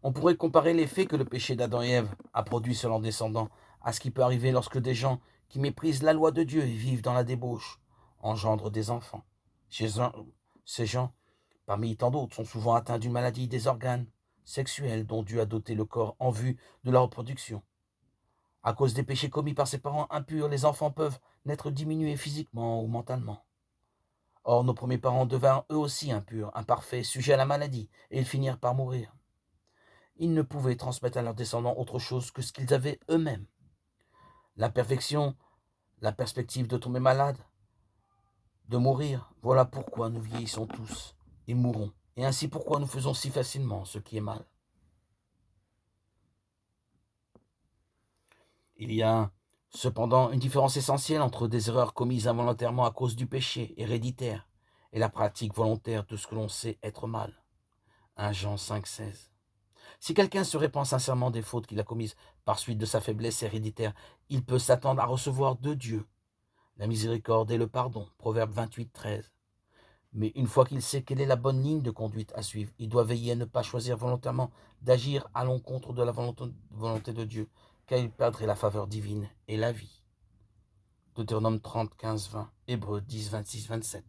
On pourrait comparer l'effet que le péché d'Adam et Ève a produit sur leurs descendants à ce qui peut arriver lorsque des gens qui méprisent la loi de Dieu et vivent dans la débauche engendrent des enfants. Ces gens, parmi tant d'autres, sont souvent atteints d'une maladie des organes sexuels dont Dieu a doté le corps en vue de la reproduction. À cause des péchés commis par ses parents impurs, les enfants peuvent naître diminués physiquement ou mentalement. Or, nos premiers parents devinrent eux aussi impurs, imparfaits, sujets à la maladie, et ils finirent par mourir. Ils ne pouvaient transmettre à leurs descendants autre chose que ce qu'ils avaient eux-mêmes. L'imperfection, la perspective de tomber malade, de mourir, voilà pourquoi nous vieillissons tous et mourons, et ainsi pourquoi nous faisons si facilement ce qui est mal. Il y a cependant une différence essentielle entre des erreurs commises involontairement à cause du péché héréditaire et la pratique volontaire de ce que l'on sait être mal. 1 Jean 5,16. Si quelqu'un se répand sincèrement des fautes qu'il a commises par suite de sa faiblesse héréditaire, il peut s'attendre à recevoir de Dieu la miséricorde et le pardon. Proverbe 28,13. Mais une fois qu'il sait quelle est la bonne ligne de conduite à suivre, il doit veiller à ne pas choisir volontairement d'agir à l'encontre de la volonté de Dieu, car il perdrait la faveur divine et la vie. Deutéronome 30, 15, 20, Hébreux 10, 26, 27.